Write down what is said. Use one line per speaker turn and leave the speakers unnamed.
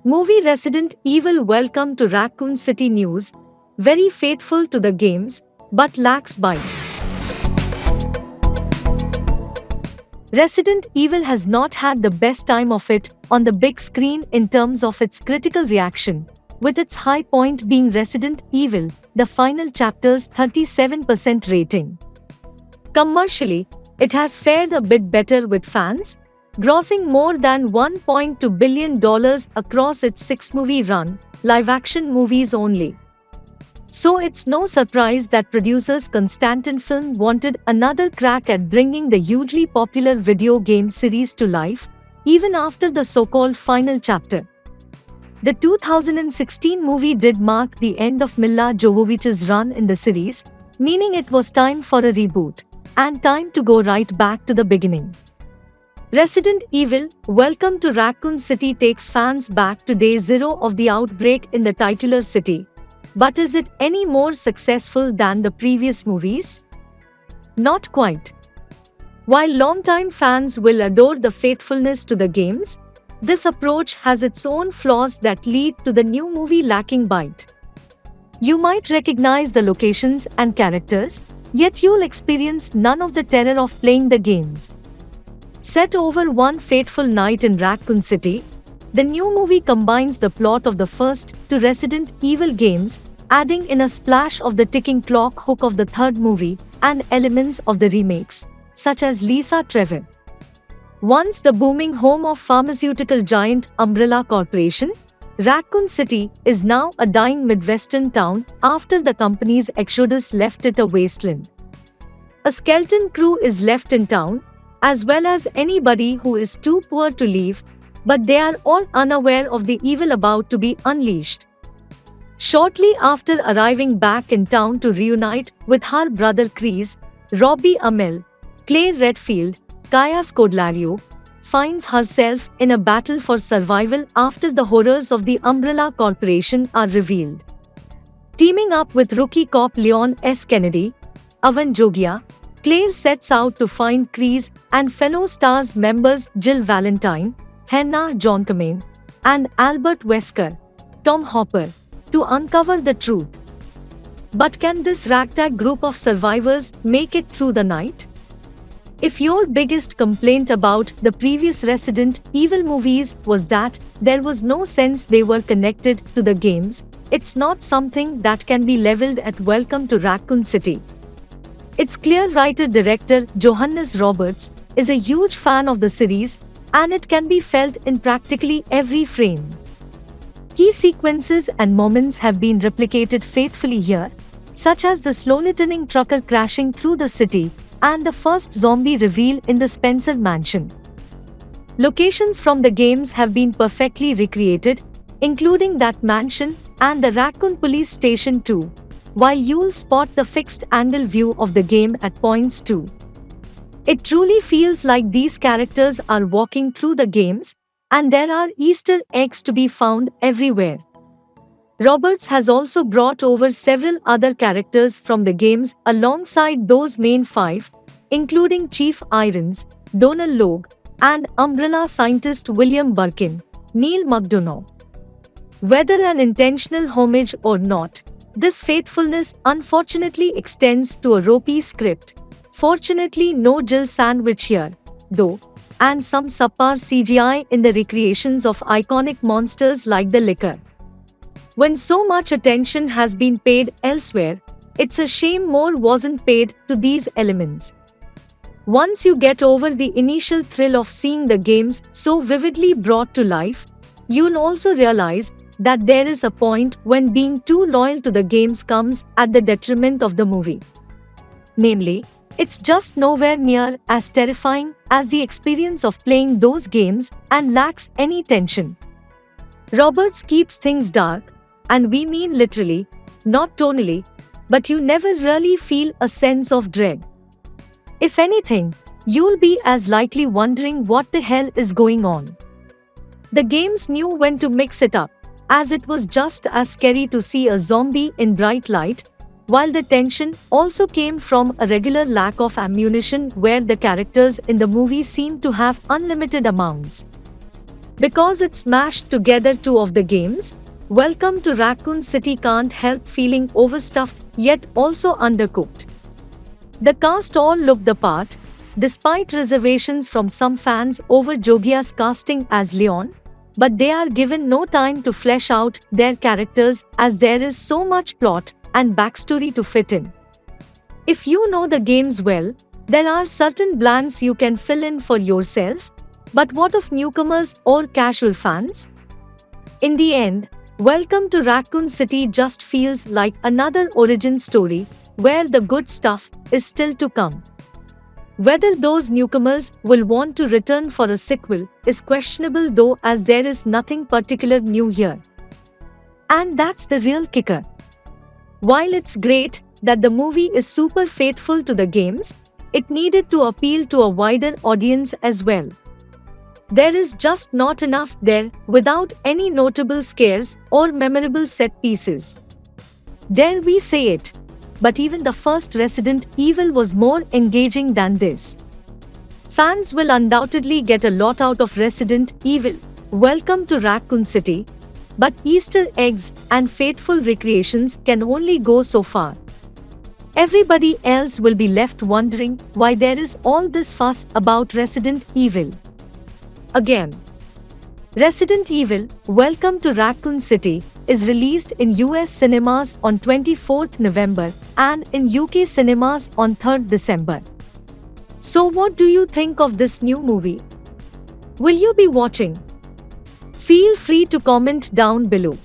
Movie Resident Evil Welcome to Raccoon City News. Very faithful to the games, but lacks bite. Resident Evil has not had the best time of it on the big screen in terms of its critical reaction, with its high point being Resident Evil, the final chapter's 37% rating. Commercially, it has fared a bit better with fans, grossing more than $1.2 billion across its 6-movie run, live-action movies only. So it's no surprise that producers Constantin Film wanted another crack at bringing the hugely popular video game series to life, even after the so-called final chapter. The 2016 movie did mark the end of Milla Jovovich's run in the series, meaning it was time for a reboot, and time to go right back to the beginning. Resident Evil Welcome to Raccoon City takes fans back to day zero of the outbreak in the titular city. But is it any more successful than the previous movies? Not quite. While longtime fans will adore the faithfulness to the games, this approach has its own flaws that lead to the new movie lacking bite. You might recognize the locations and characters, yet you'll experience none of the terror of playing the games. Set over one fateful night in Raccoon City, the new movie combines the plot of the first two Resident Evil games, adding in a splash of the ticking clock hook of the third movie and elements of the remakes, such as Lisa Trevor. Once the booming home of pharmaceutical giant Umbrella Corporation, Raccoon City is now a dying Midwestern town after the company's exodus left it a wasteland. A skeleton crew is left in town, as well as anybody who is too poor to leave, but they are all unaware of the evil about to be unleashed. Shortly after arriving back in town to reunite with her brother Chris, Robbie Amell, Claire Redfield, Kaya Scodelario, finds herself in a battle for survival after the horrors of the Umbrella Corporation are revealed. Teaming up with rookie cop Leon S. Kennedy, Avan Jogia, Claire sets out to find Chris and fellow stars members Jill Valentine, Hannah Johncomain, and Albert Wesker, Tom Hopper, to uncover the truth. But can this ragtag group of survivors make it through the night? If your biggest complaint about the previous Resident Evil movies was that there was no sense they were connected to the games, it's not something that can be leveled at Welcome to Raccoon City. Its clear writer-director Johannes Roberts is a huge fan of the series, and it can be felt in practically every frame. Key sequences and moments have been replicated faithfully here, such as the slowly turning trucker crashing through the city and the first zombie reveal in the Spencer mansion. Locations from the games have been perfectly recreated, including that mansion and the Raccoon Police Station too, while you'll spot the fixed-angle view of the game at points too. It truly feels like these characters are walking through the games, and there are Easter eggs to be found everywhere. Roberts has also brought over several other characters from the games alongside those main five, including Chief Irons, Donald Logue, and Umbrella scientist William Birkin, Neil McDonough. Whether an intentional homage or not, this faithfulness unfortunately extends to a ropey script. Fortunately, no Jill sandwich here, though, and some subpar CGI in the recreations of iconic monsters like the Licker. When so much attention has been paid elsewhere, it's a shame more wasn't paid to these elements. Once you get over the initial thrill of seeing the games so vividly brought to life, you'll also realize that there is a point when being too loyal to the games comes at the detriment of the movie. Namely, it's just nowhere near as terrifying as the experience of playing those games and lacks any tension. Roberts keeps things dark, and we mean literally, not tonally, but you never really feel a sense of dread. If anything, you'll be as likely wondering what the hell is going on. The games knew when to mix it up, as it was just as scary to see a zombie in bright light, while the tension also came from a regular lack of ammunition where the characters in the movie seemed to have unlimited amounts. Because it smashed together two of the games, Welcome to Raccoon City can't help feeling overstuffed yet also undercooked. The cast all looked the part, despite reservations from some fans over Joghia's casting as Leon, but they are given no time to flesh out their characters as there is so much plot and backstory to fit in. If you know the games well, there are certain blanks you can fill in for yourself, but what of newcomers or casual fans? In the end, Welcome to Raccoon City just feels like another origin story where the good stuff is still to come. Whether those newcomers will want to return for a sequel is questionable though, as there is nothing particular new here. And that's the real kicker. While it's great that the movie is super faithful to the games, it needed to appeal to a wider audience as well. There is just not enough there without any notable scares or memorable set pieces. Dare we say it? But even the first Resident Evil was more engaging than this. Fans will undoubtedly get a lot out of Resident Evil, Welcome to Raccoon City, but Easter eggs and faithful recreations can only go so far. Everybody else will be left wondering why there is all this fuss about Resident Evil. Again, Resident Evil, Welcome to Raccoon City is released in US cinemas on 24th November and in UK cinemas on 3rd December. So what do you think of this new movie? Will you be watching? Feel free to comment down below.